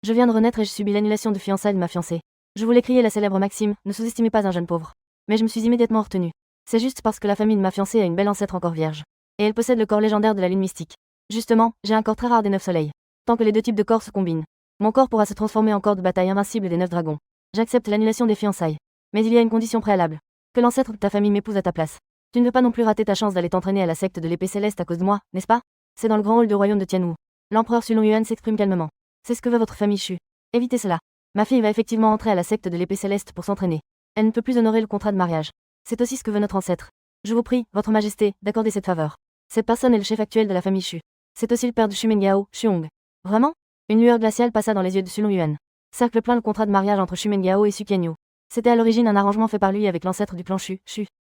Je viens de renaître et je subis l'annulation de fiançailles de ma fiancée. Je voulais crier la célèbre maxime, ne sous-estimez pas un jeune pauvre. Mais je me suis immédiatement retenue. C'est juste parce que la famille de ma fiancée a une belle ancêtre encore vierge. Et elle possède le corps légendaire de la lune mystique. Justement, j'ai un corps très rare des 9 soleils. Tant que les deux types de corps se combinent, mon corps pourra se transformer en corps de bataille invincible des 9 dragons. J'accepte l'annulation des fiançailles. Mais il y a une condition préalable. Que l'ancêtre de ta famille m'épouse à ta place. Tu ne veux pas non plus rater ta chance d'aller t'entraîner à la secte de l'épée céleste à cause de moi, n'est-ce pas? C'est dans le grand hall du royaume de Tianwu. L'empereur Sulong Yuan s'exprime calmement. C'est ce que veut votre famille Shu. Évitez cela. Ma fille va effectivement entrer à la secte de l'épée céleste pour s'entraîner. Elle ne peut plus honorer le contrat de mariage. C'est aussi ce que veut notre ancêtre. Je vous prie, votre majesté, d'accorder cette faveur. Cette personne est le chef actuel de la famille Shu. C'est aussi le père de Shu Mengyao, Shuong. Vraiment? Une lueur glaciale passa dans les yeux de Sulong Yuan. Cercle plein le contrat de mariage entre Shu Mengyao et Su Qianyu. C'était à l'origine un arrangement fait par lui avec l'ancêtre du clan Shu,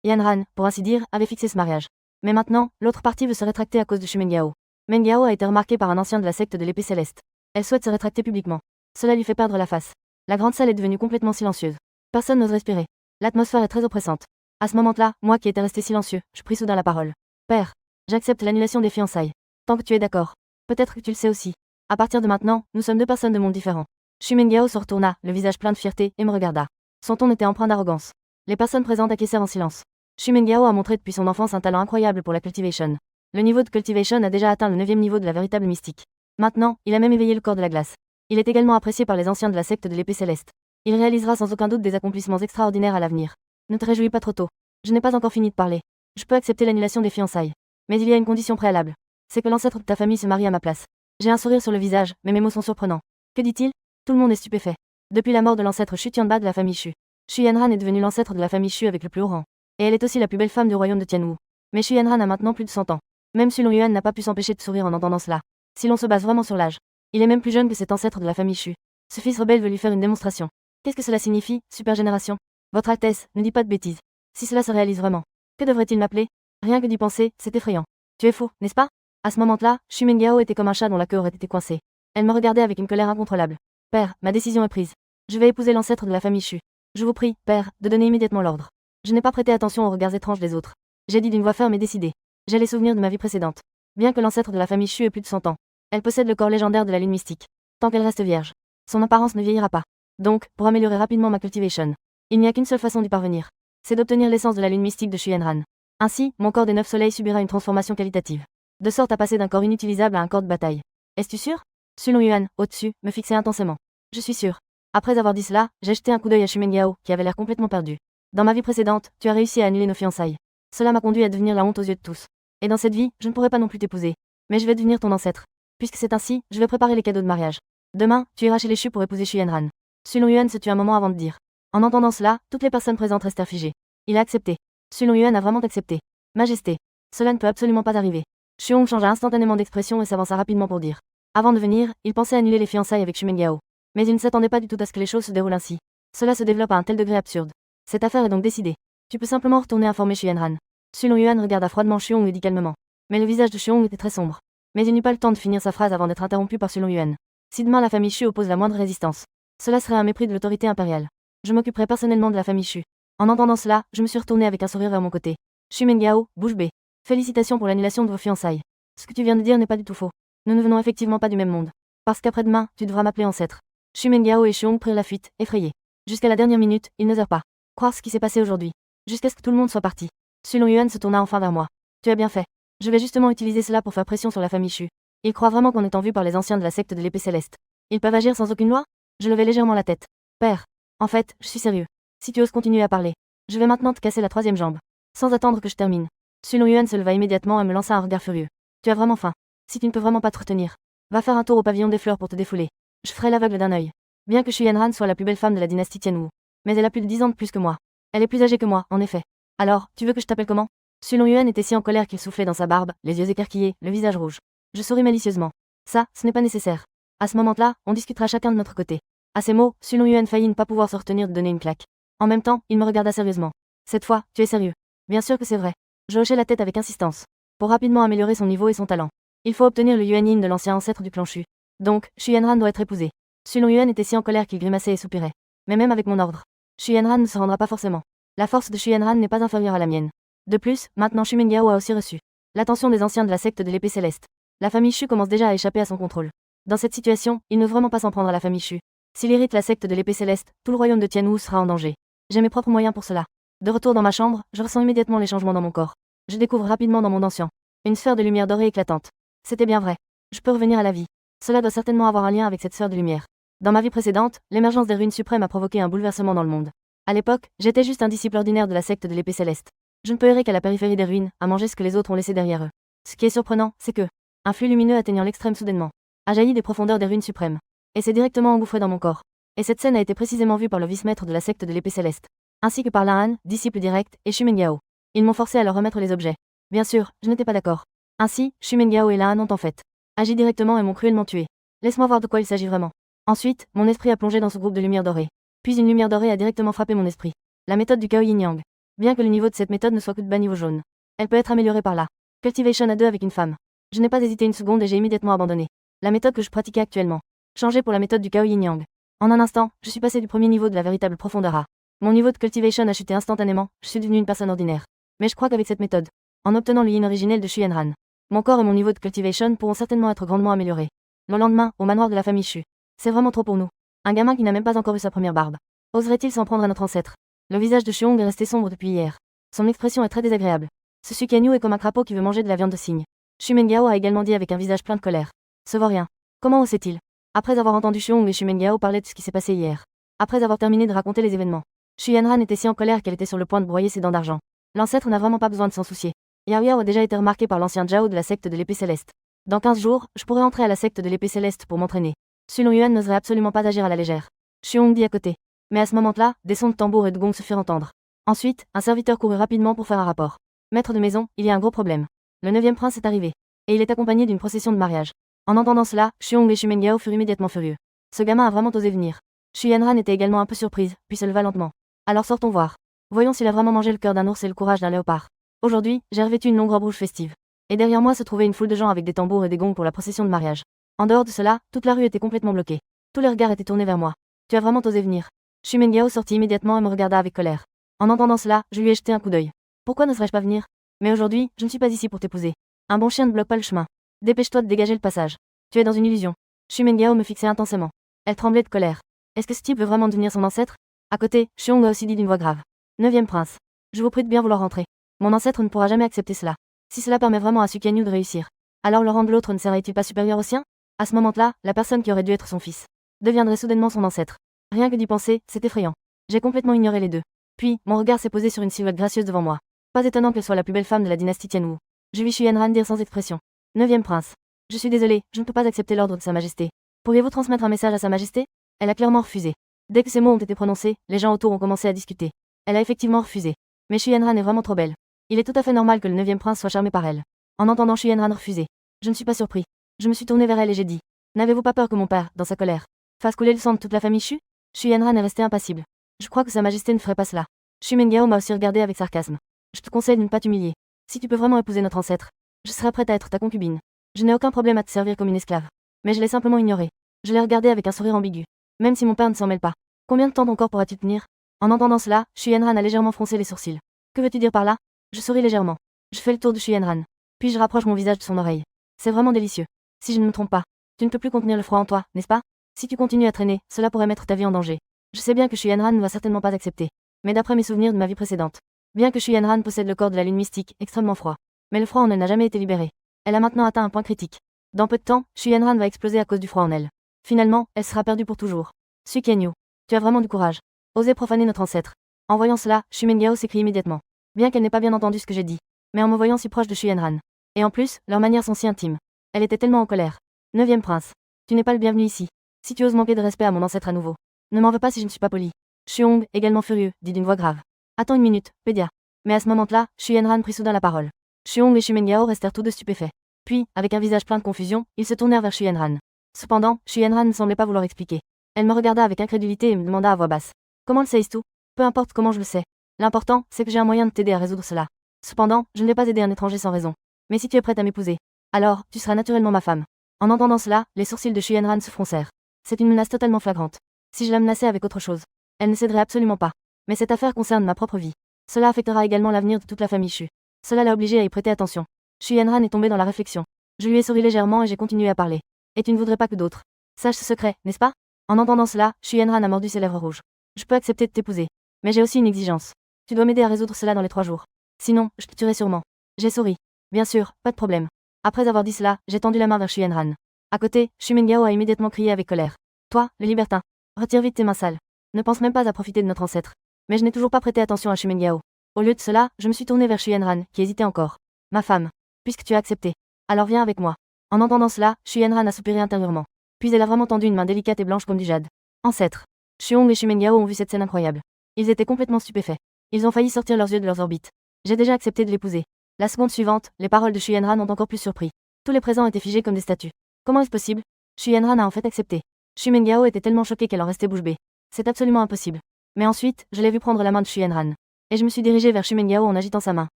Yanran, pour ainsi dire, avait fixé ce mariage. Mais maintenant, l'autre partie veut se rétracter à cause de Shu Mengyao. Mengyao a été remarqué par un ancien de la secte de l'épée céleste. Elle souhaite se rétracter publiquement. Cela lui fait perdre la face. La grande salle est devenue complètement silencieuse. Personne n'ose respirer. L'atmosphère est très oppressante. À ce moment-là, moi qui étais resté silencieux, je pris soudain la parole. Père, j'accepte l'annulation des fiançailles. Tant que tu es d'accord. Peut-être que tu le sais aussi. À partir de maintenant, nous sommes deux personnes de mondes différents. Shu Mengyao se retourna, le visage plein de fierté, et me regarda. Son ton était empreint d'arrogance. Les personnes présentes acquiescèrent en silence. Shu Mengyao a montré depuis son enfance un talent incroyable pour la cultivation. Le niveau de cultivation a déjà atteint le 9e niveau de la véritable mystique. Maintenant, il a même éveillé le corps de la glace. Il est également apprécié par les anciens de la secte de l'épée céleste. Il réalisera sans aucun doute des accomplissements extraordinaires à l'avenir. Ne te réjouis pas trop tôt. Je n'ai pas encore fini de parler. Je peux accepter l'annulation des fiançailles. Mais il y a une condition préalable. C'est que l'ancêtre de ta famille se marie à ma place. J'ai un sourire sur le visage, mais mes mots sont surprenants. Que dit-il? Tout le monde est stupéfait. Depuis la mort de l'ancêtre Shu Tianba de la famille Shu, Shu Yanran est devenue l'ancêtre de la famille Shu avec le plus haut rang. Et elle est aussi la plus belle femme du royaume de Tianwu. Mais Shu Yanran a maintenant plus de 100 ans. Même Sulong Yuan n'a pas pu s'empêcher de sourire en entendant cela. Si l'on se base vraiment sur l'âge, il est même plus jeune que cet ancêtre de la famille Shu. Ce fils rebelle veut lui faire une démonstration. Qu'est-ce que cela signifie, super génération? Votre Altesse, ne dis pas de bêtises. Si cela se réalise vraiment, que devrait-il m'appeler? Rien que d'y penser, c'est effrayant. Tu es fou, n'est-ce pas? À ce moment-là, Shu Mengyao était comme un chat dont la queue aurait été coincée. Elle me regardait avec une colère incontrôlable. Père, ma décision est prise. Je vais épouser l'ancêtre de la famille Shu. Je vous prie, père, de donner immédiatement l'ordre. Je n'ai pas prêté attention aux regards étranges des autres. J'ai dit d'une voix ferme et décidée. J'ai les souvenirs de ma vie précédente. Bien que l'ancêtre de la famille Shu ait plus de 100 ans, elle possède le corps légendaire de la lune mystique. Tant qu'elle reste vierge, son apparence ne vieillira pas. Donc, pour améliorer rapidement ma cultivation, il n'y a qu'une seule façon d'y parvenir. C'est d'obtenir l'essence de la lune mystique de Shu Yanran. Ainsi, mon corps des 9 soleils subira une transformation qualitative. De sorte à passer d'un corps inutilisable à un corps de bataille. Es-tu sûr? Sulong Yuan, au-dessus, me fixait intensément. Je suis sûr. Après avoir dit cela, j'ai jeté un coup d'œil à Shu Mengyao, qui avait l'air complètement perdu. Dans ma vie précédente, tu as réussi à annuler nos fiançailles. Cela m'a conduit à devenir la honte aux yeux de tous. Et dans cette vie, je ne pourrai pas non plus t'épouser. Mais je vais devenir ton ancêtre. Puisque c'est ainsi, je vais préparer les cadeaux de mariage. Demain, tu iras chez les Shu pour épouser Shu Yanran. Sulong Yuan se tut un moment avant de dire. En entendant cela, toutes les personnes présentes restèrent figées. Il a accepté. Sulong Yuan a vraiment accepté. Majesté. Cela ne peut absolument pas arriver. Shuong changea instantanément d'expression et s'avança rapidement pour dire. Avant de venir, il pensait annuler les fiançailles avec Shu Mengyao. Mais il ne s'attendait pas du tout à ce que les choses se déroulent ainsi. Cela se développe à un tel degré absurde. Cette affaire est donc décidée. Tu peux simplement retourner informer Shu Yanran. Sulong Yuan regarda froidement Shuong et dit calmement. Mais le visage de Shuong était très sombre. Mais il n'eut pas le temps de finir sa phrase avant d'être interrompu par Sulong Yuan. Si demain la famille Shu oppose la moindre résistance, cela serait un mépris de l'autorité impériale. Je m'occuperai personnellement de la famille Shu. En entendant cela, je me suis retourné avec un sourire vers mon côté. Shu Mengyao, bouche bée. Félicitations pour l'annulation de vos fiançailles. Ce que tu viens de dire n'est pas du tout faux. Nous ne venons effectivement pas du même monde. Parce qu'après-demain, tu devras m'appeler ancêtre. Shu Mengyao et Shuong prirent la fuite, effrayés. Jusqu'à la dernière minute, ils n'osèrent pas croire ce qui s'est passé aujourd'hui. Jusqu'à ce que tout le monde soit parti. Sulong Yuan se tourna enfin vers moi. Tu as bien fait. Je vais justement utiliser cela pour faire pression sur la famille Shu. Ils croient vraiment qu'on est en vue par les anciens de la secte de l'épée céleste. Ils peuvent agir sans aucune loi? Je levai légèrement la tête. Père. En fait, je suis sérieux. Si tu oses continuer à parler, je vais maintenant te casser la 3e jambe. Sans attendre que je termine. Sulong Yuan se leva immédiatement et me lança un regard furieux. Tu as vraiment faim. Si tu ne peux vraiment pas te retenir, va faire un tour au pavillon des fleurs pour te défouler. Je ferai l'aveugle d'un œil. Bien que Shu Yanran soit la plus belle femme de la dynastie Tianwu. Mais elle a plus de 10 ans de plus que moi. Elle est plus âgée que moi, en effet. Alors, tu veux que je t'appelle comment? Sulong Yuan était si en colère qu'il soufflait dans sa barbe, les yeux écarquillés, le visage rouge. Je souris malicieusement. Ça, ce n'est pas nécessaire. À ce moment-là, on discutera chacun de notre côté. À ces mots, Sulong Yuan faillit ne pas pouvoir se retenir de donner une claque. En même temps, il me regarda sérieusement. Cette fois, tu es sérieux? Bien sûr que c'est vrai. Je hochai la tête avec insistance. Pour rapidement améliorer son niveau et son talent, il faut obtenir le Yuanyin de l'ancien ancêtre du clan Shu. Donc, Shu Yanran doit être épousé. Sulong Yuan était si en colère qu'il grimaçait et soupirait. Mais même avec mon ordre, Shu Yanran ne se rendra pas forcément. La force de Shu Yanran n'est pas inférieure à la mienne. De plus, maintenant Shu Mengyao a aussi reçu l'attention des anciens de la secte de l'épée céleste. La famille Shu commence déjà à échapper à son contrôle. Dans cette situation, il ne veut vraiment pas s'en prendre à la famille Shu. S'il hérite la secte de l'épée céleste, tout le royaume de Tianwu sera en danger. J'ai mes propres moyens pour cela. De retour dans ma chambre, je ressens immédiatement les changements dans mon corps. Je découvre rapidement dans mon ancien une sphère de lumière dorée éclatante. C'était bien vrai. Je peux revenir à la vie. Cela doit certainement avoir un lien avec cette sphère de lumière. Dans ma vie précédente, l'émergence des ruines suprêmes a provoqué un bouleversement dans le monde. À l'époque, j'étais juste un disciple ordinaire de la secte de l'épée céleste. Je ne peux errer qu'à la périphérie des ruines, à manger ce que les autres ont laissé derrière eux. Ce qui est surprenant, c'est que un flux lumineux atteignant l'extrême soudainement a jailli des profondeurs des ruines suprêmes et s'est directement engouffré dans mon corps. Et cette scène a été précisément vue par le vice-maître de la secte de l'épée céleste, ainsi que par Lan, disciple direct, et Shu Mengao. Ils m'ont forcé à leur remettre les objets. Bien sûr, je n'étais pas d'accord. Ainsi, Shu Mengao et Lan ont en fait agi directement et m'ont cruellement tué. Laisse-moi voir de quoi il s'agit vraiment. Ensuite, mon esprit a plongé dans ce groupe de lumière dorée. Puis une lumière dorée a directement frappé mon esprit. La méthode du Chaos Yin Yang. Bien que le niveau de cette méthode ne soit que de bas niveau jaune, elle peut être améliorée par là. Cultivation à 2 avec une femme. Je n'ai pas hésité une seconde et j'ai immédiatement abandonné la méthode que je pratiquais actuellement. Changer pour la méthode du Chaos Yin Yang. En un instant, je suis passé du premier niveau de la véritable profondeur à mon niveau de cultivation a chuté instantanément, je suis devenu une personne ordinaire. Mais je crois qu'avec cette méthode, en obtenant le yin originel de Shu Yanran, mon corps et mon niveau de cultivation pourront certainement être grandement améliorés. Le lendemain, au manoir de la famille Shu. C'est vraiment trop pour nous. Un gamin qui n'a même pas encore eu sa première barbe. Oserait-il s'en prendre à notre ancêtre? Le visage de Shuong est resté sombre depuis hier. Son expression est très désagréable. Ce Sukanyu est comme un crapaud qui veut manger de la viande de cygne. Shu Mengao a également dit avec un visage plein de colère. Sevorien. Comment osait-il? Après avoir entendu Shuong et Shu Mengao parler de ce qui s'est passé hier. Après avoir terminé de raconter les événements. Shu Yanran était si en colère qu'elle était sur le point de broyer ses dents d'argent. L'ancêtre n'a vraiment pas besoin de s'en soucier. Yao Yao a déjà été remarqué par l'ancien Zhao de la secte de l'épée céleste. Dans 15 jours, je pourrais entrer à la secte de l'épée céleste pour m'entraîner. Su Longyuan n'oserait absolument pas agir à la légère. Shuong dit à côté. Mais à ce moment-là, des sons de tambour et de gong se firent entendre. Ensuite, un serviteur courut rapidement pour faire un rapport. Maître de maison, il y a un gros problème. Le 9e prince est arrivé. Et il est accompagné d'une procession de mariage. En entendant cela, Shuong et Shu Mengao furent immédiatement furieux. Ce gamin a vraiment osé venir. Shu Yanran était également un peu surprise, puis se leva lentement. Alors sortons voir. Voyons s'il a vraiment mangé le cœur d'un ours et le courage d'un léopard. Aujourd'hui, j'ai revêtu une longue robe rouge festive. Et derrière moi se trouvait une foule de gens avec des tambours et des gongs pour la procession de mariage. En dehors de cela, toute la rue était complètement bloquée. Tous les regards étaient tournés vers moi. Tu as vraiment osé venir. Shu Mengao sortit immédiatement et me regarda avec colère. En entendant cela, je lui ai jeté un coup d'œil. Pourquoi ne serais-je pas venir? Mais aujourd'hui, je ne suis pas ici pour t'épouser. Un bon chien ne bloque pas le chemin. Dépêche-toi de dégager le passage. Tu es dans une illusion. Shu Mengao me fixait intensément. Elle tremblait de colère. Est-ce que ce type veut vraiment devenir son ancêtre? À côté, Shuong a aussi dit d'une voix grave. 9e prince. Je vous prie de bien vouloir rentrer. Mon ancêtre ne pourra jamais accepter cela. Si cela permet vraiment à Sukanyu de réussir, alors le rang de l'autre ne serait-il pas supérieur au sien? À ce moment-là, la personne qui aurait dû être son fils deviendrait soudainement son ancêtre. Rien que d'y penser, c'est effrayant. J'ai complètement ignoré les deux. Puis, mon regard s'est posé sur une silhouette gracieuse devant moi. Pas étonnant qu'elle soit la plus belle femme de la dynastie Tianwu. Je vis Shu Yanran dire sans expression. 9e prince. Je suis désolé, je ne peux pas accepter l'ordre de Sa Majesté. Pourriez-vous transmettre un message à Sa Majesté? Elle a clairement refusé. Dès que ces mots ont été prononcés, les gens autour ont commencé à discuter. Elle a effectivement refusé. Mais Shu Yanran est vraiment trop belle. Il est tout à fait normal que le 9e prince soit charmé par elle. En entendant Shu Yanran refuser, je ne suis pas surpris. Je me suis tourné vers elle et j'ai dit. N'avez-vous pas peur que mon père, dans sa colère, fasse couler le sang de toute la famille Shu? Shu Yanran est resté impassible. Je crois que Sa Majesté ne ferait pas cela. Shu Mengao m'a aussi regardé avec sarcasme. Je te conseille de ne pas t'humilier. Si tu peux vraiment épouser notre ancêtre, je serai prête à être ta concubine. Je n'ai aucun problème à te servir comme une esclave. Mais je l'ai simplement ignoré. Je l'ai regardé avec un sourire ambigu. Même si mon père ne s'en mêle pas. Combien de temps ton corps pourra-t-il tenir? En entendant cela, Shu Yanran a légèrement froncé les sourcils. Que veux-tu dire par là? Je souris légèrement. Je fais le tour de Shu Yanran. Puis je rapproche mon visage de son oreille. C'est vraiment délicieux. Si je ne me trompe pas, tu ne peux plus contenir le froid en toi, n'est-ce pas? Si tu continues à traîner, cela pourrait mettre ta vie en danger. Je sais bien que Shu Yanran ne va certainement pas accepter. Mais d'après mes souvenirs de ma vie précédente, bien que Shu Yanran possède le corps de la lune mystique, extrêmement froid. Mais le froid en elle n'a jamais été libéré. Elle a maintenant atteint un point critique. Dans peu de temps, Shu Yanran va exploser à cause du froid en elle. Finalement, elle sera perdue pour toujours. Sukanyu, tu as vraiment du courage. Oser profaner notre ancêtre. En voyant cela, Shu Mengao s'écrie immédiatement. Bien qu'elle n'ait pas bien entendu ce que j'ai dit. Mais en me voyant si proche de Shu Yanran. Et en plus, leurs manières sont si intimes. Elle était tellement en colère. 9e prince. Tu n'es pas le bienvenu ici. Si tu oses manquer de respect à mon ancêtre à nouveau. Ne m'en veux pas si je ne suis pas poli. Shuong, également furieux, dit d'une voix grave. Attends une minute, Pédia. Mais à ce moment-là, Shu Yanran prit soudain la parole. Shuong et Shu Mengao restèrent tous deux stupéfaits. Puis, avec un visage plein de confusion, ils se tournèrent vers Shu Yanran. Cependant, Shu Yanran ne semblait pas vouloir expliquer. Elle me regarda avec incrédulité et me demanda à voix basse. Comment le sais-tu? Peu importe comment je le sais. L'important, c'est que j'ai un moyen de t'aider à résoudre cela. Cependant, je ne vais pas aider un étranger sans raison. Mais si tu es prête à m'épouser, alors, tu seras naturellement ma femme. En entendant cela, les sourcils de Shu Yanran se froncèrent. C'est une menace totalement flagrante. Si je la menaçais avec autre chose, elle ne céderait absolument pas. Mais cette affaire concerne ma propre vie. Cela affectera également l'avenir de toute la famille Shu. Cela l'a obligée à y prêter attention. Shu Yanran est tombée dans la réflexion. Je lui ai souri légèrement et j'ai continué à parler. Et tu ne voudrais pas que d'autres sachent ce secret, n'est-ce pas? En entendant cela, Xu Yanran a mordu ses lèvres rouges. Je peux accepter de t'épouser. Mais j'ai aussi une exigence. Tu dois m'aider à résoudre cela dans les 3 jours. Sinon, je te tuerai sûrement. J'ai souri. Bien sûr, pas de problème. Après avoir dit cela, j'ai tendu la main vers Xu Yanran. À côté, Xu Mengao a immédiatement crié avec colère. Toi, le libertin. Retire vite tes mains sales. Ne pense même pas à profiter de notre ancêtre. Mais je n'ai toujours pas prêté attention à Xu Mengao. Au lieu de cela, je me suis tourné vers Xu Yanran, qui hésitait encore. Ma femme. Puisque tu as accepté. Alors viens avec moi. En entendant cela, Xu Yanran a soupiré intérieurement. Puis elle a vraiment tendu une main délicate et blanche comme du jade. Ancêtre. Xuong et Xu Mengao ont vu cette scène incroyable. Ils étaient complètement stupéfaits. Ils ont failli sortir leurs yeux de leurs orbites. J'ai déjà accepté de l'épouser. La seconde suivante, les paroles de Xu Yanran ont encore plus surpris. Tous les présents étaient figés comme des statues. Comment est-ce possible? Xu Yanran a en fait accepté. Xu Mengao était tellement choquée qu'elle en restait bouche bée. C'est absolument impossible. Mais ensuite, je l'ai vu prendre la main de Xu Yanran. Et je me suis dirigé vers Xu Mengao en agitant sa main.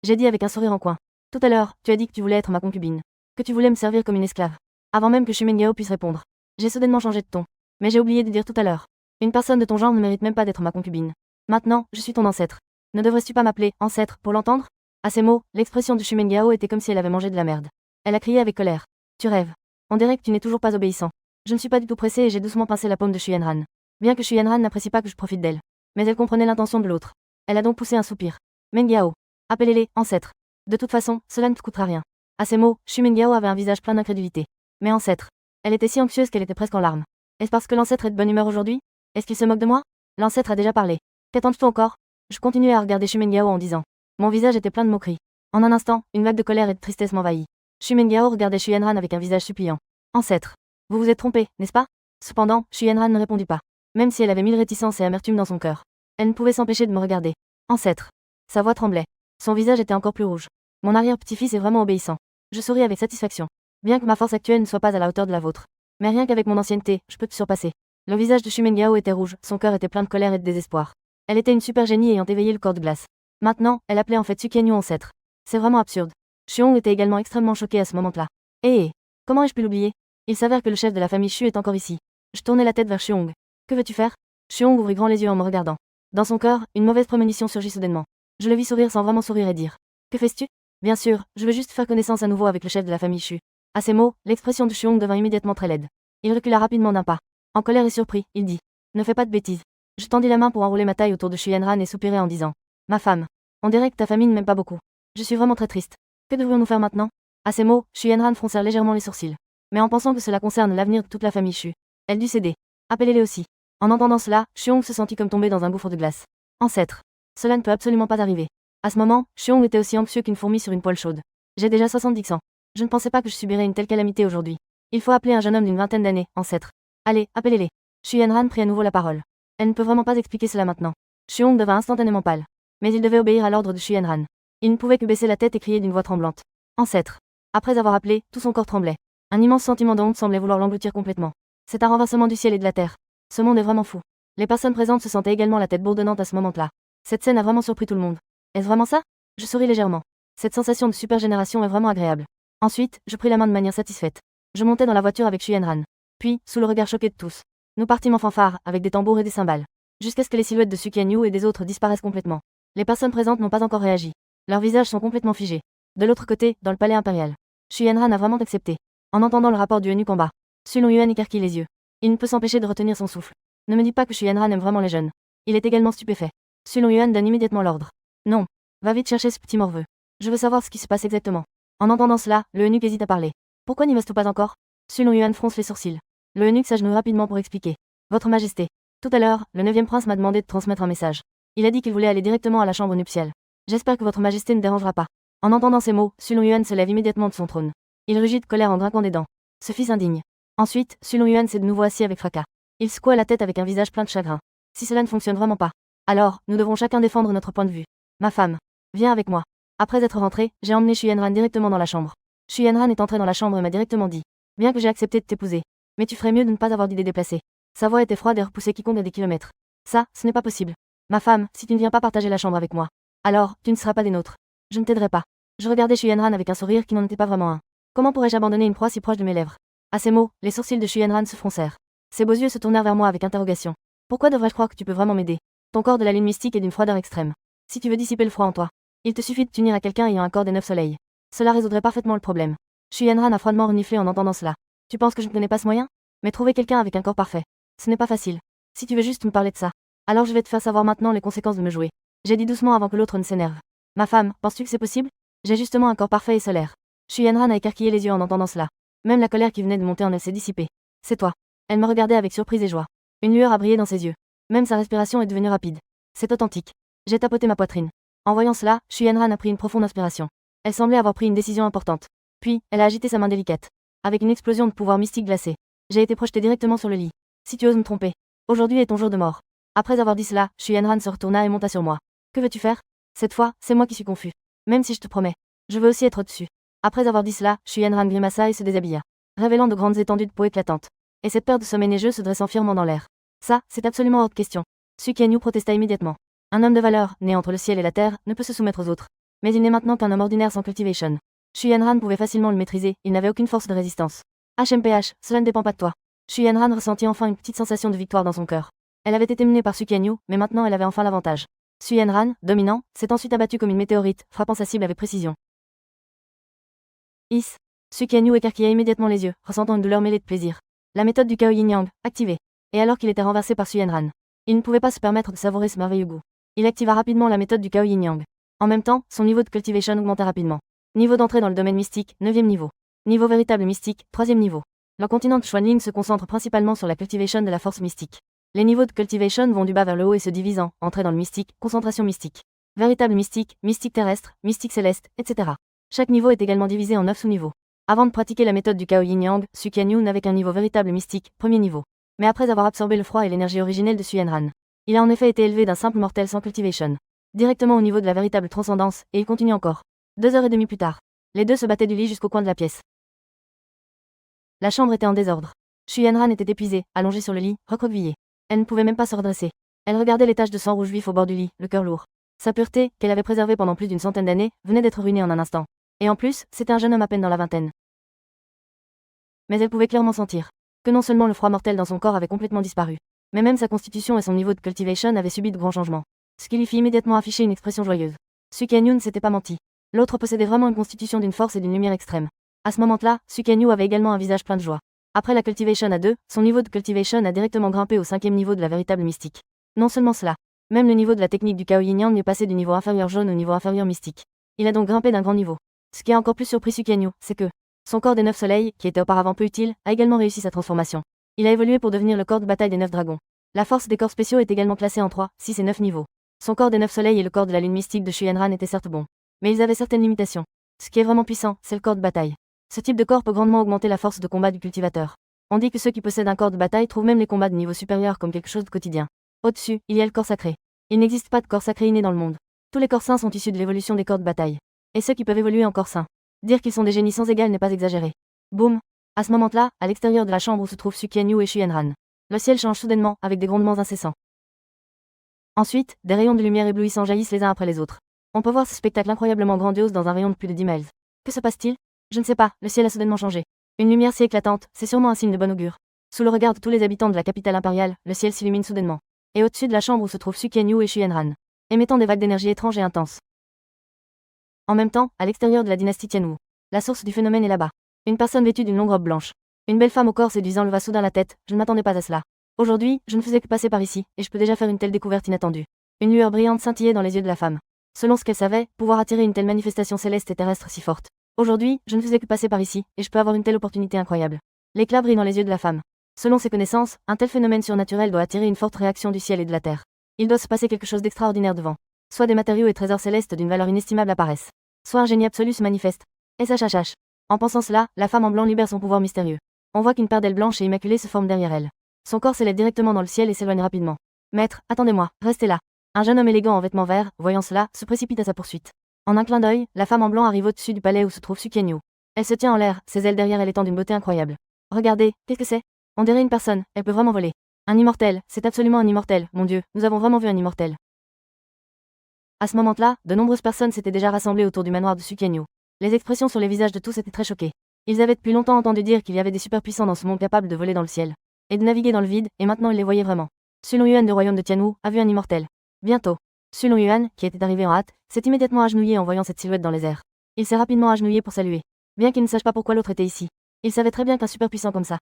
J'ai dit avec un sourire en coin. Tout à l'heure, tu as dit que tu voulais être ma concubine. Que tu voulais me servir comme une esclave. Avant même que Xu Mengao puisse répondre. J'ai soudainement changé de ton. Mais j'ai oublié de dire tout à l'heure. Une personne de ton genre ne mérite même pas d'être ma concubine. Maintenant, je suis ton ancêtre. Ne devrais-tu pas m'appeler ancêtre pour l'entendre? À ces mots, l'expression de Xu Mengao était comme si elle avait mangé de la merde. Elle a crié avec colère. Tu rêves. On dirait que tu n'es toujours pas obéissant. Je ne suis pas du tout pressée et j'ai doucement pincé la paume de Xu Yanran. Bien que Xu Yanran n'apprécie pas que je profite d'elle. Mais elle comprenait l'intention de l'autre. Elle a donc poussé un soupir. Mengao. Appelez-les ancêtres. De toute façon, cela ne te coûtera rien. À ces mots, Xu Mengao avait un visage plein d'incrédulité. Mais ancêtre. Elle était si anxieuse qu'elle était presque en larmes. Est-ce parce que l'ancêtre est de bonne humeur aujourd'hui? Est-ce qu'il se moque de moi? L'ancêtre a déjà parlé. Qu'attends-tu encore? Je continuais à regarder Xu Mengao en disant. Mon visage était plein de moquerie. En un instant, une vague de colère et de tristesse m'envahit. Xu Mengao regardait Xu Yanran avec un visage suppliant. Ancêtre. Vous vous êtes trompé, n'est-ce pas? Cependant, Xu Yanran ne répondit pas. Même si elle avait mille réticences et amertume dans son cœur. Elle ne pouvait s'empêcher de me regarder. Ancêtre. Sa voix tremblait. Son visage était encore plus rouge. Mon arrière-petit-fils est vraiment obéissant. Je souris avec satisfaction. Bien que ma force actuelle ne soit pas à la hauteur de la vôtre. Mais rien qu'avec mon ancienneté, je peux te surpasser. Le visage de Xu Mengao était rouge, son cœur était plein de colère et de désespoir. Elle était une super génie ayant éveillé le corps de glace. Maintenant, elle appelait en fait Su Qianyu ancêtre. C'est vraiment absurde. Xuong était également extrêmement choqué à ce moment-là. Comment ai-je pu l'oublier? Il s'avère que le chef de la famille Xu est encore ici. Je tournai la tête vers Xuong. Que veux-tu faire? Xuong ouvrit grand les yeux en me regardant. Dans son cœur, une mauvaise prémonition surgit soudainement. Je le vis sourire sans vraiment sourire et dire. Que fais-tu? Bien sûr, je veux juste faire connaissance à nouveau avec le chef de la famille Xu. À ces mots, l'expression de Xuong devint immédiatement très laide. Il recula rapidement d'un pas. En colère et surpris, il dit. Ne fais pas de bêtises. Je tendis la main pour enrouler ma taille autour de Xu Yanran et soupirai en disant. Ma femme. On dirait que ta famille ne m'aime pas beaucoup. Je suis vraiment très triste. Que devrions-nous faire maintenant? À ces mots, Xu Yanran froncèrent légèrement les sourcils. Mais en pensant que cela concerne l'avenir de toute la famille Xu, elle dut céder. Appelez-les aussi. En entendant cela, Xuong se sentit comme tombé dans un gouffre de glace. Ancêtre. Cela ne peut absolument pas arriver. À ce moment, Xuong était aussi anxieux qu'une fourmi sur une poêle chaude. J'ai déjà 70 ans. Je ne pensais pas que je subirais une telle calamité aujourd'hui. Il faut appeler un jeune homme d'une vingtaine d'années, ancêtre. Allez, appelez-les. Xu Yanran prit à nouveau la parole. Elle ne peut vraiment pas expliquer cela maintenant. Xuong devint instantanément pâle. Mais il devait obéir à l'ordre de Xu Yanran. Il ne pouvait que baisser la tête et crier d'une voix tremblante. Ancêtre. Après avoir appelé, tout son corps tremblait. Un immense sentiment de honte semblait vouloir l'engloutir complètement. C'est un renversement du ciel et de la terre. Ce monde est vraiment fou. Les personnes présentes se sentaient également la tête bourdonnante à ce moment-là. Cette scène a vraiment surpris tout le monde. Est-ce vraiment ça? Je souris légèrement. Cette sensation de super génération est vraiment agréable. Ensuite, je pris la main de manière satisfaite. Je montai dans la voiture avec Xu Yanran. Puis, sous le regard choqué de tous, nous partîmes en fanfare, avec des tambours et des cymbales. Jusqu'à ce que les silhouettes de Su Qianyu et des autres disparaissent complètement. Les personnes présentes n'ont pas encore réagi. Leurs visages sont complètement figés. De l'autre côté, dans le palais impérial, Xu Yanran a vraiment accepté. En entendant le rapport du eunuque en bas, Su Longyuan écarquille les yeux. Il ne peut s'empêcher de retenir son souffle. Ne me dis pas que Xu Yanran aime vraiment les jeunes. Il est également stupéfait. Su Longyuan donne immédiatement l'ordre. Non. Va vite chercher ce petit morveux. Je veux savoir ce qui se passe exactement. En entendant cela, le eunuque hésite à parler. Pourquoi n'y vas-tu pas encore? Su Longyuan fronce les sourcils. Le eunuque s'agenouille rapidement pour expliquer. Votre Majesté. Tout à l'heure, le 9e prince m'a demandé de transmettre un message. Il a dit qu'il voulait aller directement à la chambre nuptiale. J'espère que votre Majesté ne dérangera pas. En entendant ces mots, Su Longyuan se lève immédiatement de son trône. Il rugit de colère en grinçant des dents. Ce fils indigne. Ensuite, Su Longyuan s'est de nouveau assis avec fracas. Il secoua la tête avec un visage plein de chagrin. Si cela ne fonctionne vraiment pas, alors, nous devrons chacun défendre notre point de vue. Ma femme. Viens avec moi. Après être rentré, j'ai emmené Xu Yanran directement dans la chambre. Xu Yanran est entré dans la chambre et m'a directement dit. Bien que j'ai accepté de t'épouser. Mais tu ferais mieux de ne pas avoir d'idée déplacée. Sa voix était froide et repoussait quiconque à des kilomètres. Ça, ce n'est pas possible. Ma femme, si tu ne viens pas partager la chambre avec moi, alors, tu ne seras pas des nôtres. Je ne t'aiderai pas. Je regardais Xu Yanran avec un sourire qui n'en était pas vraiment un. Comment pourrais-je abandonner une proie si proche de mes lèvres? À ces mots, les sourcils de Xu Yanran se froncèrent. Ses beaux yeux se tournèrent vers moi avec interrogation. Pourquoi devrais-je croire que tu peux vraiment m'aider? Ton corps de la lune mystique est d'une froideur extrême. Si tu veux dissiper le froid en toi, il te suffit de t'unir à quelqu'un ayant un corps des 9 soleils. Cela résoudrait parfaitement le problème. Xu Yanran a froidement reniflé en entendant cela. Tu penses que je ne connais pas ce moyen? Mais trouver quelqu'un avec un corps parfait, ce n'est pas facile. Si tu veux juste me parler de ça, alors je vais te faire savoir maintenant les conséquences de me jouer. J'ai dit doucement avant que l'autre ne s'énerve. Ma femme, penses-tu que c'est possible? J'ai justement un corps parfait et solaire. Shu Yanran a écarquillé les yeux en entendant cela. Même la colère qui venait de monter en elle s'est dissipée. C'est toi. Elle me regardait avec surprise et joie. Une lueur a brillé dans ses yeux. Même sa respiration est devenue rapide. C'est authentique. J'ai tapoté ma poitrine. En voyant cela, Shu Yanran a pris une profonde inspiration. Elle semblait avoir pris une décision importante. Puis, elle a agité sa main délicate. Avec une explosion de pouvoir mystique glacé. J'ai été projetée directement sur le lit. Si tu oses me tromper. Aujourd'hui est ton jour de mort. Après avoir dit cela, Shu Yanran se retourna et monta sur moi. Que veux-tu faire? Cette fois, c'est moi qui suis confus. Même si je te promets. Je veux aussi être au-dessus. Après avoir dit cela, Shu Yanran grimaça et se déshabilla, révélant de grandes étendues de peau éclatantes. Et cette paire de sommets neigeux se dressant fièrement dans l'air. Ça, c'est absolument hors de question. Su Qianyu protesta immédiatement. Un homme de valeur, né entre le ciel et la terre, ne peut se soumettre aux autres. Mais il n'est maintenant qu'un homme ordinaire sans cultivation. Shu Yanran pouvait facilement le maîtriser, il n'avait aucune force de résistance. HMPH, cela ne dépend pas de toi. Shu Yanran ressentit enfin une petite sensation de victoire dans son cœur. Elle avait été menée par Su Qianyu, mais maintenant elle avait enfin l'avantage. Su Yanran, dominant, s'est ensuite abattu comme une météorite, frappant sa cible avec précision. Su Qianyu écarquilla immédiatement les yeux, ressentant une douleur mêlée de plaisir. La méthode du Chaos Yin-Yang, activée. Et alors qu'il était renversé par Su Yanran, il ne pouvait pas se permettre de savourer ce merveilleux goût. Il activa rapidement la méthode du Chaos Yin-Yang. En même temps, son niveau de cultivation augmentait rapidement. Niveau d'entrée dans le domaine mystique, 9e niveau. Niveau véritable mystique, 3e niveau. Le continent de Xuanling se concentre principalement sur la cultivation de la force mystique. Les niveaux de cultivation vont du bas vers le haut et se divisent en entrée dans le mystique, concentration mystique, véritable mystique, mystique terrestre, mystique céleste, etc. Chaque niveau est également divisé en 9 sous-niveaux. Avant de pratiquer la méthode du Chaos Yin-Yang, Su Qianyu n'avait qu'un niveau véritable mystique, premier niveau. Mais après avoir absorbé le froid et l'énergie originelle de Su Yanran, il a en effet été élevé d'un simple mortel sans cultivation, directement au niveau de la véritable transcendance, et il continue encore. 2h30 plus tard, les deux se battaient du lit jusqu'au coin de la pièce. La chambre était en désordre. Shu Yanran était épuisée, allongée sur le lit, recroquevillée. Elle ne pouvait même pas se redresser. Elle regardait les taches de sang rouge vif au bord du lit, le cœur lourd. Sa pureté, qu'elle avait préservée pendant plus d'une centaine d'années, venait d'être ruinée en un instant. Et en plus, c'était un jeune homme à peine dans la vingtaine. Mais elle pouvait clairement sentir que non seulement le froid mortel dans son corps avait complètement disparu, mais même sa constitution et son niveau de cultivation avaient subi de grands changements. Ce qui lui fit immédiatement afficher une expression joyeuse. Su Qianyu ne s'était pas menti. L'autre possédait vraiment une constitution d'une force et d'une lumière extrême. À ce moment-là, Su Qianyu avait également un visage plein de joie. Après la cultivation à 2, son niveau de cultivation a directement grimpé au 5e niveau de la véritable mystique. Non seulement cela, même le niveau de la technique du Chaos Yin-Yang est passé du niveau inférieur jaune au niveau inférieur mystique. Il a donc grimpé d'un grand niveau. Ce qui a encore plus surpris Su Qianyu, c'est que son corps des 9 soleils, qui était auparavant peu utile, a également réussi sa transformation. Il a évolué pour devenir le corps de bataille des 9 dragons. La force des corps spéciaux est également classée en 3, 6 et 9 niveaux. Son corps des 9 soleils et le corps de la lune mystique de Shu Yanran étaient certes bons, mais ils avaient certaines limitations. Ce qui est vraiment puissant, c'est le corps de bataille. Ce type de corps peut grandement augmenter la force de combat du cultivateur. On dit que ceux qui possèdent un corps de bataille trouvent même les combats de niveau supérieur comme quelque chose de quotidien. Au-dessus, il y a le corps sacré. Il n'existe pas de corps sacré inné dans le monde. Tous les corps saints sont issus de l'évolution des corps de bataille. Et ceux qui peuvent évoluer en corps saint. Dire qu'ils sont des génies sans égal n'est pas exagéré. Boum. À ce moment-là, à l'extérieur de la chambre où se trouvent Su Qianyu et Shu Yanran, le ciel change soudainement, avec des grondements incessants. Ensuite, des rayons de lumière éblouissants jaillissent les uns après les autres. On peut voir ce spectacle incroyablement grandiose dans un rayon de plus de 10 miles. Que se passe-t-il? Je ne sais pas, le ciel a soudainement changé. Une lumière si éclatante, c'est sûrement un signe de bon augure. Sous le regard de tous les habitants de la capitale impériale, le ciel s'illumine soudainement. Et au-dessus de la chambre où se trouvent Su Qianyu et Shu Yanran, émettant des vagues d'énergie étranges et intenses. En même temps, à l'extérieur de la dynastie Tianwu, la source du phénomène est là-bas. Une personne vêtue d'une longue robe blanche. Une belle femme au corps séduisant leva soudain la tête, je ne m'attendais pas à cela. Aujourd'hui, je ne faisais que passer par ici, et je peux déjà faire une telle découverte inattendue. Une lueur brillante scintillait dans les yeux de la femme. Selon ce qu'elle savait, pouvoir attirer une telle manifestation céleste et terrestre si forte. Aujourd'hui, je ne faisais que passer par ici, et je peux avoir une telle opportunité incroyable. L'éclat brille dans les yeux de la femme. Selon ses connaissances, un tel phénomène surnaturel doit attirer une forte réaction du ciel et de la terre. Il doit se passer quelque chose d'extraordinaire devant. Soit des matériaux et trésors célestes d'une valeur inestimable apparaissent. Soit un génie absolu se manifeste. SHHH. En pensant cela, la femme en blanc libère son pouvoir mystérieux. On voit qu'une paire d'ailes blanches et immaculées se forme derrière elle. Son corps s'élève directement dans le ciel et s'éloigne rapidement. Maître, attendez-moi, restez là. Un jeune homme élégant en vêtements verts, voyant cela, se précipite à sa poursuite. En un clin d'œil, la femme en blanc arrive au-dessus du palais où se trouve Su Qianyu. Elle se tient en l'air, ses ailes derrière elle étant d'une beauté incroyable. Regardez, qu'est-ce que c'est? On dirait une personne, elle peut vraiment voler. Un immortel, c'est absolument un immortel, mon Dieu, nous avons vraiment vu un immortel. À ce moment-là, de nombreuses personnes s'étaient déjà rassemblées autour du manoir de Su Qianyu. Les expressions sur les visages de tous étaient très choquées. Ils avaient depuis longtemps entendu dire qu'il y avait des superpuissants dans ce monde capables de voler dans le ciel et de naviguer dans le vide, et maintenant ils les voyaient vraiment. Su Longyuan du royaume de Tianwu a vu un immortel. Bientôt. Su Longyuan, qui était arrivé en hâte, s'est immédiatement agenouillé en voyant cette silhouette dans les airs. Il s'est rapidement agenouillé pour saluer, bien qu'il ne sache pas pourquoi l'autre était ici. Il savait très bien qu'un super puissant comme ça.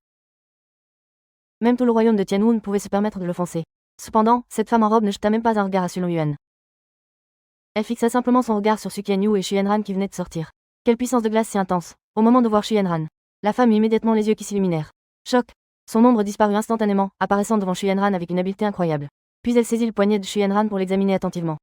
Même tout le royaume de Tianwu pouvait se permettre de l'offenser. Cependant, cette femme en robe ne jeta même pas un regard à Sulong Yuan. Elle fixa simplement son regard sur Su Qianyu et Xu Yanran qui venaient de sortir. Quelle puissance de glace si intense. Au moment de voir Xu Yanran, la femme eut immédiatement les yeux qui s'illuminèrent. Choc. Son ombre disparut instantanément, apparaissant devant Xu Yanran avec une habileté incroyable. Puis elle saisit le poignet de Xu Yanran pour l'examiner attentivement.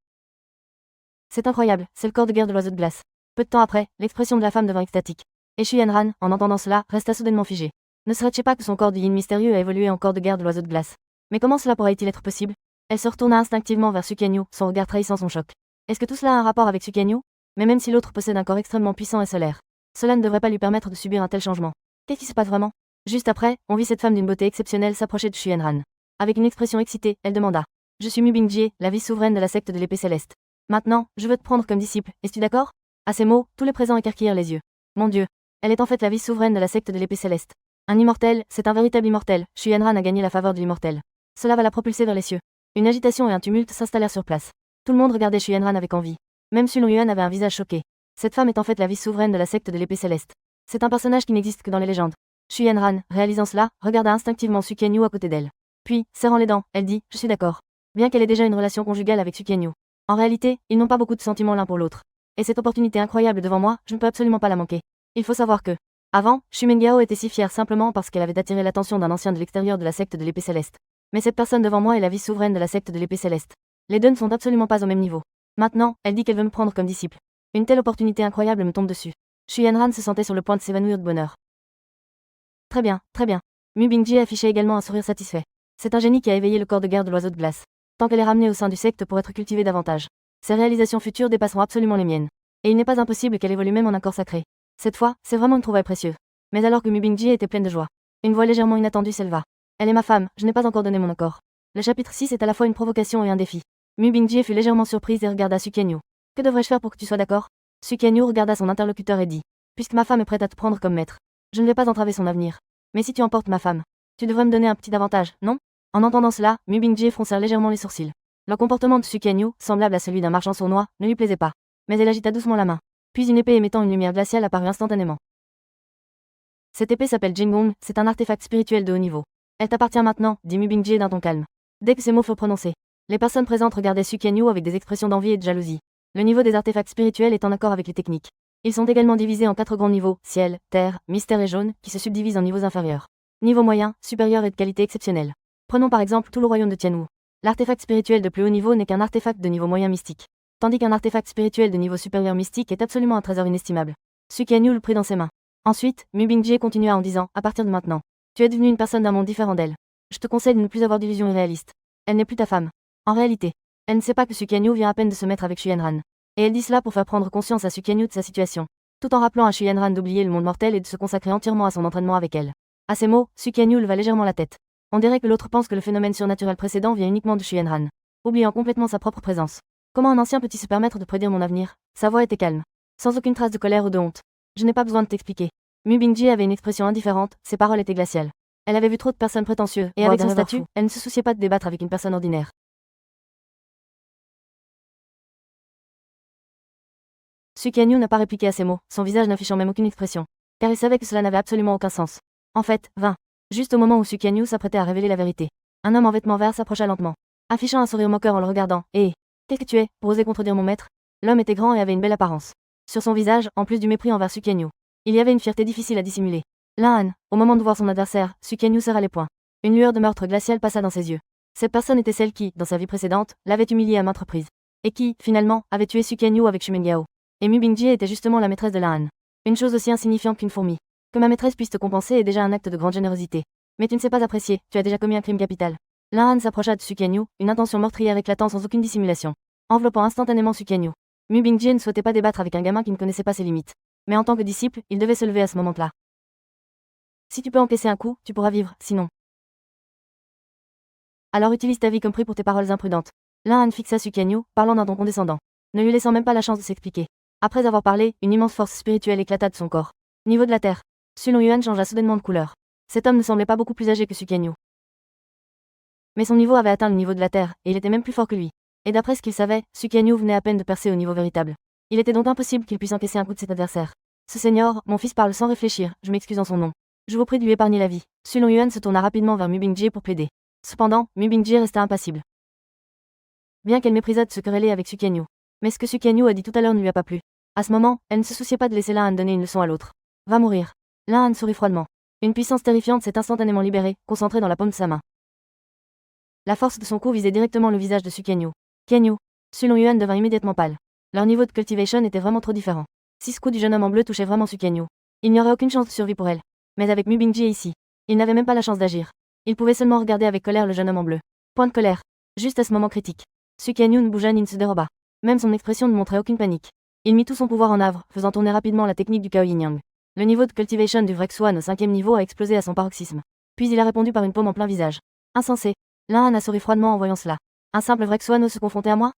C'est incroyable, c'est le corps de guerre de l'oiseau de glace. Peu de temps après, l'expression de la femme devint extatique. Et Xu Yanran, en entendant cela, resta soudainement figé. Ne serait-ce pas que son corps de yin mystérieux a évolué en corps de guerre de l'oiseau de glace? Mais comment cela pourrait-il être possible? Elle se retourna instinctivement vers Su Qianyu, son regard trahissant son choc. Est-ce que tout cela a un rapport avec Su Qianyu? Mais même si l'autre possède un corps extrêmement puissant et solaire, cela ne devrait pas lui permettre de subir un tel changement. Qu'est-ce qui se passe vraiment? Juste après, on vit cette femme d'une beauté exceptionnelle s'approcher de Xu Yanran. Avec une expression excitée, elle demanda. Je suis Mu Bingjie, la vice-souveraine de la secte de l'épée céleste. Maintenant, je veux te prendre comme disciple, es-tu d'accord? À ces mots, tous les présents écarquillèrent les yeux. Mon Dieu. Elle est en fait la vice-souveraine de la secte de l'épée céleste. Un immortel, c'est un véritable immortel. Xu Yanran a gagné la faveur de l'immortel. Cela va la propulser vers les cieux. Une agitation et un tumulte s'installèrent sur place. Tout le monde regardait Xu Yanran avec envie. Même Sulong Yuan avait un visage choqué. Cette femme est en fait la vice-souveraine de la secte de l'épée céleste. C'est un personnage qui n'existe que dans les légendes. Xu Yanran, réalisant cela, regarda instinctivement Su Qianyu à côté d'elle. Puis, serrant les dents, elle dit, je suis d'accord. Bien qu'elle ait déjà une relation conjugale avec Su Qianyu. En réalité, ils n'ont pas beaucoup de sentiments l'un pour l'autre. Et cette opportunité incroyable devant moi, je ne peux absolument pas la manquer. Il faut savoir que, avant, Xu Mengyao était si fière simplement parce qu'elle avait attiré l'attention d'un ancien de l'extérieur de la secte de l'épée céleste. Mais cette personne devant moi est la vice-souveraine de la secte de l'épée céleste. Les deux ne sont absolument pas au même niveau. Maintenant, elle dit qu'elle veut me prendre comme disciple. Une telle opportunité incroyable me tombe dessus. Xu Yanran se sentait sur le point de s'évanouir de bonheur. Très bien, très bien. Mu Bingjie affichait également un sourire satisfait. C'est un génie qui a éveillé le corps de guerre de l'oiseau de glace. Tant qu'elle est ramenée au sein du secte pour être cultivée davantage. Ses réalisations futures dépasseront absolument les miennes. Et il n'est pas impossible qu'elle évolue même en un corps sacré. Cette fois, c'est vraiment une trouvaille précieuse. Mais alors que Mu Bingjie était pleine de joie, une voix légèrement inattendue s'éleva. Elle est ma femme, je n'ai pas encore donné mon accord. Le chapitre 6 est à la fois une provocation et un défi. Mu Bingjie fut légèrement surprise et regarda Su Qianyu. Que devrais-je faire pour que tu sois d'accord? Su Qianyu regarda son interlocuteur et dit. Puisque ma femme est prête à te prendre comme maître, je ne vais pas entraver son avenir. Mais si tu emportes ma femme, tu devrais me donner un petit avantage, non? En entendant cela, Mu Bingjie froncèrent légèrement les sourcils. Le comportement de Su Qianyu, semblable à celui d'un marchand sournois, ne lui plaisait pas. Mais elle agita doucement la main. Puis une épée émettant une lumière glaciale apparut instantanément. Cette épée s'appelle Jingong, c'est un artefact spirituel de haut niveau. Elle t'appartient maintenant, dit Mu Bingjie d'un ton calme. Dès que ces mots furent prononcés, les personnes présentes regardaient Su Qianyu avec des expressions d'envie et de jalousie. Le niveau des artefacts spirituels est en accord avec les techniques. Ils sont également divisés en 4 grands niveaux, ciel, terre, mystère et jaune, qui se subdivisent en niveaux inférieurs. Niveau moyen, supérieur et de qualité exceptionnelle. Prenons par exemple tout le royaume de Tianwu. L'artefact spirituel de plus haut niveau n'est qu'un artefact de niveau moyen mystique. Tandis qu'un artefact spirituel de niveau supérieur mystique est absolument un trésor inestimable. Su Qianyu le prit dans ses mains. Ensuite, Mu Bingjie continua en disant, à partir de maintenant, tu es devenue une personne d'un monde différent d'elle. Je te conseille de ne plus avoir d'illusions irréalistes. Elle n'est plus ta femme. En réalité, elle ne sait pas que Su Qianyu vient à peine de se mettre avec Xu Yanran. Et elle dit cela pour faire prendre conscience à Su Qianyu de sa situation, tout en rappelant à Xu Yanran d'oublier le monde mortel et de se consacrer entièrement à son entraînement avec elle. À ces mots, Su Qianyu leva légèrement la tête. On dirait que l'autre pense que le phénomène surnaturel précédent vient uniquement de Xu Yanran, oubliant complètement sa propre présence. Comment un ancien peut-il se permettre de prédire mon avenir? Sa voix était calme, sans aucune trace de colère ou de honte. Je n'ai pas besoin de t'expliquer. Mu Bingjie avait une expression indifférente, ses paroles étaient glaciales. Elle avait vu trop de personnes prétentieuses, et avec son statut, elle ne se souciait pas de débattre avec une personne ordinaire. Su Qianyu n'a pas répliqué à ces mots, son visage n'affichant même aucune expression, car il savait que cela n'avait absolument aucun sens. En fait, juste au moment où Su Qianyu s'apprêtait à révéler la vérité, un homme en vêtements verts s'approcha lentement, affichant un sourire moqueur en le regardant. Qu'est-ce que tu es, pour oser contredire mon maître? L'homme était grand et avait une belle apparence. Sur son visage, en plus du mépris envers Su Qianyu, il y avait une fierté difficile à dissimuler. Lan, au moment de voir son adversaire, Su Qianyu serra les poings. Une lueur de meurtre glacial passa dans ses yeux. Cette personne était celle qui, dans sa vie précédente, l'avait humilié à maintes reprises. Et qui, finalement, avait tué Su Qianyu avec Xu Mengyao. Et Mu Bingjie était justement la maîtresse de Lan. Une chose aussi insignifiante qu'une fourmi. Que ma maîtresse puisse te compenser est déjà un acte de grande générosité. Mais tu ne sais pas apprécier, tu as déjà commis un crime capital. Lan s'approcha de Su Qianyu, une intention meurtrière éclatant sans aucune dissimulation, enveloppant instantanément Su Qianyu. Mu Bingjie ne souhaitait pas débattre avec un gamin qui ne connaissait pas ses limites. Mais en tant que disciple, il devait se lever à ce moment-là. Si tu peux encaisser un coup, tu pourras vivre, sinon. Alors utilise ta vie comme prix pour tes paroles imprudentes. Lan fixa Su Qianyu, parlant d'un ton condescendant, ne lui laissant même pas la chance de s'expliquer. Après avoir parlé, une immense force spirituelle éclata de son corps. Niveau de la terre. Sulong Yuan changea soudainement de couleur. Cet homme ne semblait pas beaucoup plus âgé que Su Qianyu. Mais son niveau avait atteint le niveau de la terre, et il était même plus fort que lui. Et d'après ce qu'il savait, Su Qianyu venait à peine de percer au niveau véritable. Il était donc impossible qu'il puisse encaisser un coup de cet adversaire. Ce seigneur, mon fils parle sans réfléchir, je m'excuse en son nom. Je vous prie de lui épargner la vie. Su Longyuan se tourna rapidement vers Mu Bingjie pour plaider. Cependant, Mu Bingjie resta impassible. Bien qu'elle méprisât de se quereller avec Su Qianyu. Mais ce que Su Qianyu a dit tout à l'heure ne lui a pas plu. À ce moment, elle ne se souciait pas de laisser Lan Han donner une leçon à l'autre. Va mourir. Lan Han sourit froidement. Une puissance terrifiante s'est instantanément libérée, concentrée dans la paume de sa main. La force de son coup visait directement le visage de Su Qianyu. Qianyu. Su Longyuan devint immédiatement pâle. Leur niveau de cultivation était vraiment trop différent. 6 coups du jeune homme en bleu touchaient vraiment Su Qianyu. Il n'y aurait aucune chance de survie pour elle. Mais avec Mu Bingjie ici, il n'avait même pas la chance d'agir. Il pouvait seulement regarder avec colère le jeune homme en bleu. Point de colère. Juste à ce moment critique. Su Qianyu ne bougea ni ne se déroba. Même son expression ne montrait aucune panique. Il mit tout son pouvoir en œuvre, faisant tourner rapidement la technique du Kao Yin Yang. Le niveau de cultivation du vrai Xuan au 5e niveau a explosé à son paroxysme. Puis il a répondu par une paume en plein visage. Insensé. Lan Han a souri froidement en voyant cela. Un simple vrai Xuan se confronter à moi?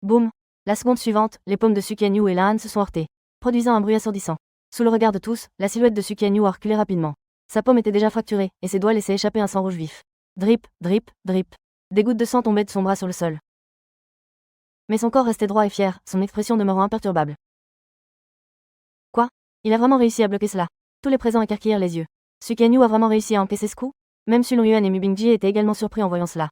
Boum. La seconde suivante, les paumes de Su Qianyu et Lan Han se sont heurtées, produisant un bruit assourdissant. Sous le regard de tous, la silhouette de Su Qianyu a reculé rapidement. Sa paume était déjà fracturée, et ses doigts laissaient échapper un sang rouge vif. Drip, drip, drip. Des gouttes de sang tombaient de son bras sur le sol. Mais son corps restait droit et fier, son expression demeurant imperturbable. Quoi? Il a vraiment réussi à bloquer cela. Tous les présents écarquillèrent les yeux. Su Qianyu a vraiment réussi à encaisser ce coup? Même Su Longyuan et Mu Bingjie étaient également surpris en voyant cela.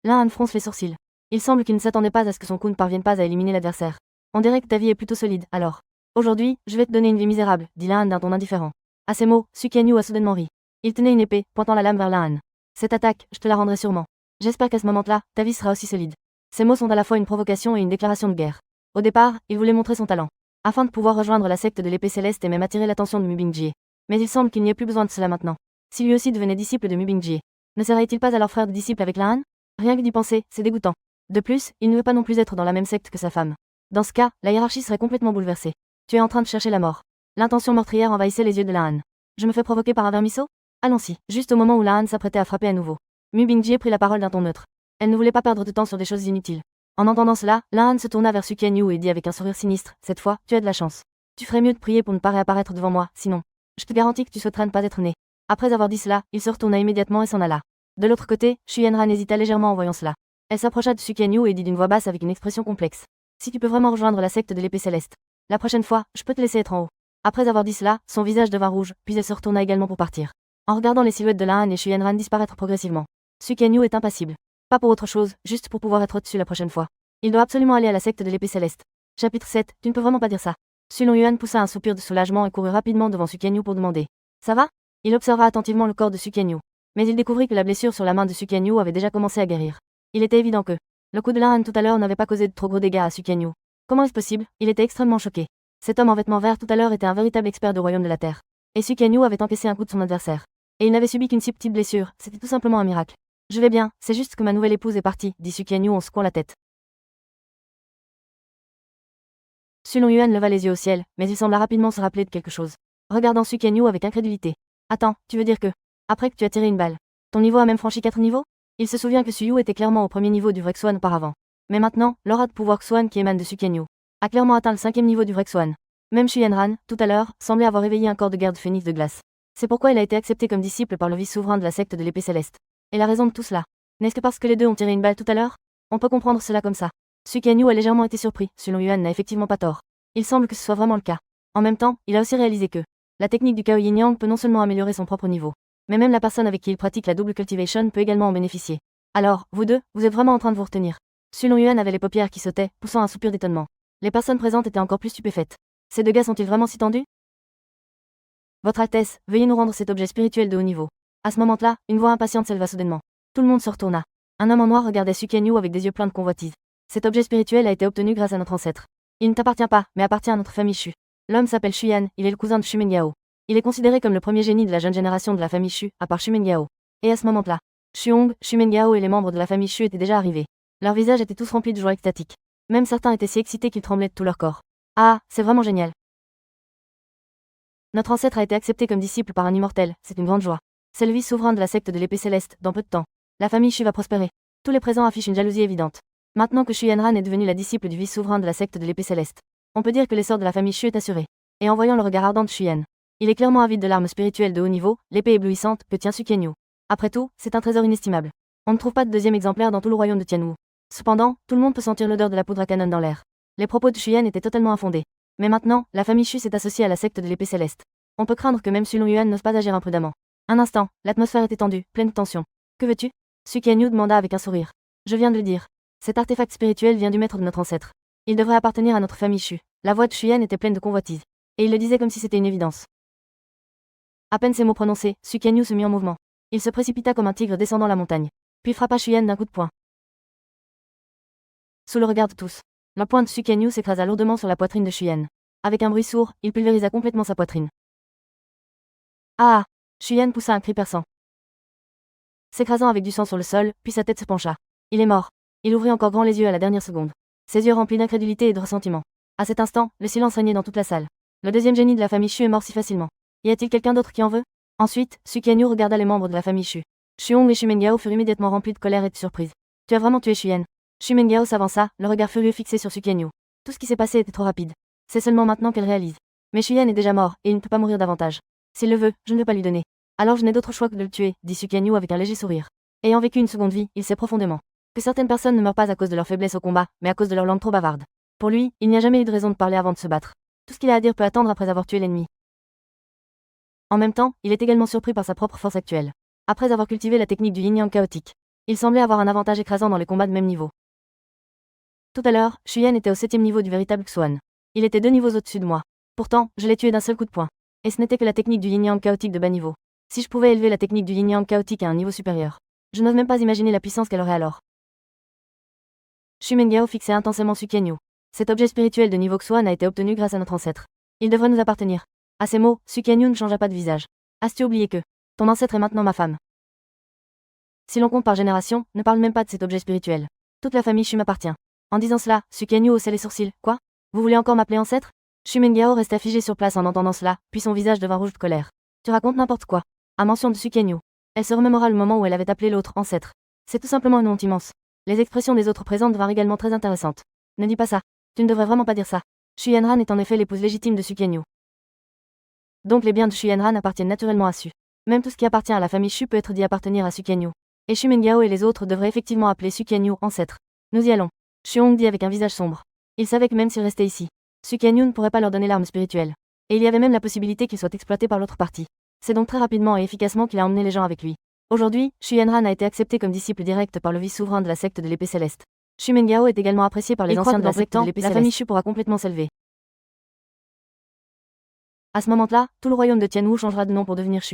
Lan Han fronce les sourcils. Il semble qu'il ne s'attendait pas à ce que son coup ne parvienne pas à éliminer l'adversaire. On dirait que ta vie est plutôt solide, alors. Aujourd'hui, je vais te donner une vie misérable, dit Lan Han d'un ton indifférent. À ces mots, Su Qianyu a soudainement ri. Il tenait une épée, pointant la lame vers Lan Han. Cette attaque, je te la rendrai sûrement. J'espère qu'à ce moment-là, ta vie sera aussi solide. Ces mots sont à la fois une provocation et une déclaration de guerre. Au départ, il voulait montrer son talent, afin de pouvoir rejoindre la secte de l'épée céleste et même attirer l'attention de Mu Bingjie. Mais il semble qu'il n'y ait plus besoin de cela maintenant. Si lui aussi devenait disciple de Mu Bingjie, ne serait-il pas alors frère de disciple avec Lan Han? Rien que d'y penser, c'est dégoûtant. De plus, il ne veut pas non plus être dans la même secte que sa femme. Dans ce cas, la hiérarchie serait complètement bouleversée. Tu es en train de chercher la mort. L'intention meurtrière envahissait les yeux de Lan Han. Je me fais provoquer par un vermisseau? Allons-y. Juste au moment où Lan Han s'apprêtait à frapper à nouveau, Mu Bingjie prit la parole d'un ton neutre. Elle ne voulait pas perdre de temps sur des choses inutiles. En entendant cela, Lan Han se tourna vers Su Qianyu et dit avec un sourire sinistre, cette fois, tu as de la chance. Tu ferais mieux de prier pour ne pas réapparaître devant moi, sinon. Je te garantis que tu souhaiterais ne pas être né. Après avoir dit cela, il se retourna immédiatement et s'en alla. De l'autre côté, Xu Yanran hésita légèrement en voyant cela. Elle s'approcha de Su Qianyu et dit d'une voix basse avec une expression complexe. Si tu peux vraiment rejoindre la secte de l'épée céleste, la prochaine fois, je peux te laisser être en haut. Après avoir dit cela, son visage devint rouge, puis elle se retourna également pour partir. En regardant les silhouettes de Lan Han et Xu Yanran disparaître progressivement, Su Qianyu est impassible. Pas pour autre chose, juste pour pouvoir être au-dessus la prochaine fois. Il doit absolument aller à la secte de l'épée céleste. Chapitre 7, tu ne peux vraiment pas dire ça. Su Longyuan poussa un soupir de soulagement et courut rapidement devant Su Qianyu pour demander. Ça va? Il observa attentivement le corps de Su Qianyu. Mais il découvrit que la blessure sur la main de Su Qianyu avait déjà commencé à guérir. Il était évident que le coup de Lan Han tout à l'heure n'avait pas causé de trop gros dégâts à Su Qianyu. Comment est-ce possible? Il était extrêmement choqué. Cet homme en vêtements verts tout à l'heure était un véritable expert du royaume de la terre. Et Su Qianyu avait encaissé un coup de son adversaire. Et il n'avait subi qu'une si petite blessure, c'était tout simplement un miracle. Je vais bien, c'est juste que ma nouvelle épouse est partie, dit Su Qianyu en secouant la tête. Su Longyuan leva les yeux au ciel, mais il sembla rapidement se rappeler de quelque chose. Regardant Su Qianyu avec incrédulité. Attends, tu veux dire que, après que tu as tiré une balle, ton niveau a même franchi 4 niveaux? Il se souvient que Su Yu était clairement au premier niveau du vrai Xuan auparavant. Mais maintenant, l'aura de pouvoir Xuan qui émane de Su Qianyu a clairement atteint le 5e niveau du vrai Xuan. Même Xu Yanran, tout à l'heure, semblait avoir éveillé un corps de guerre de phénix de glace. C'est pourquoi il a été accepté comme disciple par le vice-souverain de la secte de l'épée céleste. Et la raison de tout cela, n'est-ce que parce que les deux ont tiré une balle tout à l'heure? On peut comprendre cela comme ça. Su Qianyu a légèrement été surpris, Su Longyuan n'a effectivement pas tort. Il semble que ce soit vraiment le cas. En même temps, il a aussi réalisé que la technique du Kao Yin Yang peut non seulement améliorer son propre niveau, mais même la personne avec qui il pratique la double cultivation peut également en bénéficier. Alors, vous deux, vous êtes vraiment en train de vous retenir. Su Longyuan avait les paupières qui sautaient, poussant un soupir d'étonnement. Les personnes présentes étaient encore plus stupéfaites. Ces deux gars sont-ils vraiment si tendus? Votre Altesse, veuillez nous rendre cet objet spirituel de haut niveau. À ce moment-là, une voix impatiente s'éleva soudainement. Tout le monde se retourna. Un homme en noir regardait Su Qianyu avec des yeux pleins de convoitise. Cet objet spirituel a été obtenu grâce à notre ancêtre. Il ne t'appartient pas, mais appartient à notre famille Shu. L'homme s'appelle Xu Yan, il est le cousin de Xu Mengyao. Il est considéré comme le premier génie de la jeune génération de la famille Shu, à part Xu Mengyao. Et à ce moment-là, Xu Hong, Xu Mengyao et les membres de la famille Shu étaient déjà arrivés. Leurs visages étaient tous remplis de joie extatique. Même certains étaient si excités qu'ils tremblaient de tout leur corps. Ah, c'est vraiment génial. Notre ancêtre a été accepté comme disciple par un immortel, c'est une grande joie. C'est le vice-souverain de la secte de l'épée céleste, dans peu de temps. La famille Shu va prospérer. Tous les présents affichent une jalousie évidente. Maintenant que Xu Yanran est devenue la disciple du vice-souverain de la secte de l'épée céleste, on peut dire que l'essor de la famille Shu est assuré. Et en voyant le regard ardent de Xu Yan, il est clairement avide de l'arme spirituelle de haut niveau, l'épée éblouissante, que tient Su Qianyu. Après tout, c'est un trésor inestimable. On ne trouve pas de deuxième exemplaire dans tout le royaume de Tianwu. Cependant, tout le monde peut sentir l'odeur de la poudre à canon dans l'air. Les propos de Xu Yan étaient totalement infondés. Mais maintenant, la famille Shu s'est associée à la secte de l'épée céleste. On peut craindre que même Su Longyuan n'ose pas agir imprudemment. Un instant, l'atmosphère était tendue, pleine de tension. Que veux-tu? Su Qianyu demanda avec un sourire. Je viens de le dire. Cet artefact spirituel vient du maître de notre ancêtre. Il devrait appartenir à notre famille Shu. La voix de Shu Yan était pleine de convoitise. Et il le disait comme si c'était une évidence. À peine ces mots prononcés, Su Qianyu se mit en mouvement. Il se précipita comme un tigre descendant la montagne, puis frappa Shu Yan d'un coup de poing. Sous le regard de tous, la pointe de Su Qianyu s'écrasa lourdement sur la poitrine de Shu Yan. Avec un bruit sourd, il pulvérisa complètement sa poitrine. Ah! Shu Yan poussa un cri perçant, s'écrasant avec du sang sur le sol, puis sa tête se pencha. Il est mort. Il ouvrit encore grand les yeux à la dernière seconde. Ses yeux remplis d'incrédulité et de ressentiment. À cet instant, le silence régnait dans toute la salle. Le deuxième génie de la famille Shu est mort si facilement. Y a-t-il quelqu'un d'autre qui en veut? Ensuite, Su Qianyu regarda les membres de la famille Shu. Shu Hong et Shu Mengao furent immédiatement remplis de colère et de surprise. Tu as vraiment tué Shu Yan? Shu Mengao s'avança, le regard furieux fixé sur Su Qianyu. Tout ce qui s'est passé était trop rapide. C'est seulement maintenant qu'elle réalise. Mais Shu Yan est déjà mort, et il ne peut pas mourir davantage. S'il le veut, je ne vais pas lui donner. Alors je n'ai d'autre choix que de le tuer, dit Su Qianyu avec un léger sourire. Ayant vécu une seconde vie, il sait profondément que certaines personnes ne meurent pas à cause de leur faiblesse au combat, mais à cause de leur langue trop bavarde. Pour lui, il n'y a jamais eu de raison de parler avant de se battre. Tout ce qu'il a à dire peut attendre après avoir tué l'ennemi. En même temps, il est également surpris par sa propre force actuelle. Après avoir cultivé la technique du yin-yang chaotique, il semblait avoir un avantage écrasant dans les combats de même niveau. Tout à l'heure, Shu Yan était au 7e niveau du véritable Xuan. Il était 2 niveaux au-dessus de moi. Pourtant, je l'ai tué d'un seul coup de poing. Et ce n'était que la technique du yin-yang chaotique de bas niveau. Si je pouvais élever la technique du yin-yang chaotique à un niveau supérieur, je n'ose même pas imaginer la puissance qu'elle aurait alors. Shu Mengao fixait intensément Su Qianyu. Cet objet spirituel de niveau Xuan a été obtenu grâce à notre ancêtre. Il devrait nous appartenir. À ces mots, Su Qianyu ne changea pas de visage. As-tu oublié que ton ancêtre est maintenant ma femme? Si l'on compte par génération, ne parle même pas de cet objet spirituel. Toute la famille Shu m'appartient. En disant cela, Su Qianyu haussait les sourcils. Quoi? Vous voulez encore m'appeler ancêtre? Shu Mengao resta figé sur place en entendant cela, puis son visage devint rouge de colère. Tu racontes n'importe quoi. À mention de Su Qianyu, elle se remémora le moment où elle avait appelé l'autre ancêtre. C'est tout simplement une honte immense. Les expressions des autres présents devinrent également très intéressantes. Ne dis pas ça. Tu ne devrais vraiment pas dire ça. Shu Yanran est en effet l'épouse légitime de Su Qianyu. Donc les biens de Shu Yanran appartiennent naturellement à Su. Même tout ce qui appartient à la famille Shu peut être dit appartenir à Su Qianyu. Et Shu Mengao et les autres devraient effectivement appeler Su Qianyu ancêtre. Nous y allons. Shu Hong dit avec un visage sombre. Il savait que même s'il restait ici, Su Qianyu ne pourrait pas leur donner l'arme spirituelle. Et il y avait même la possibilité qu'il soit exploité par l'autre partie. C'est donc très rapidement et efficacement qu'il a emmené les gens avec lui. Aujourd'hui, Shu Yanran a été accepté comme disciple direct par le vice-souverain de la secte de l'épée céleste. Shu Mengao est également apprécié par les anciens de la secte de l'épée céleste. La famille Shu pourra complètement s'élever. À ce moment-là, tout le royaume de Tianwu changera de nom pour devenir Shu.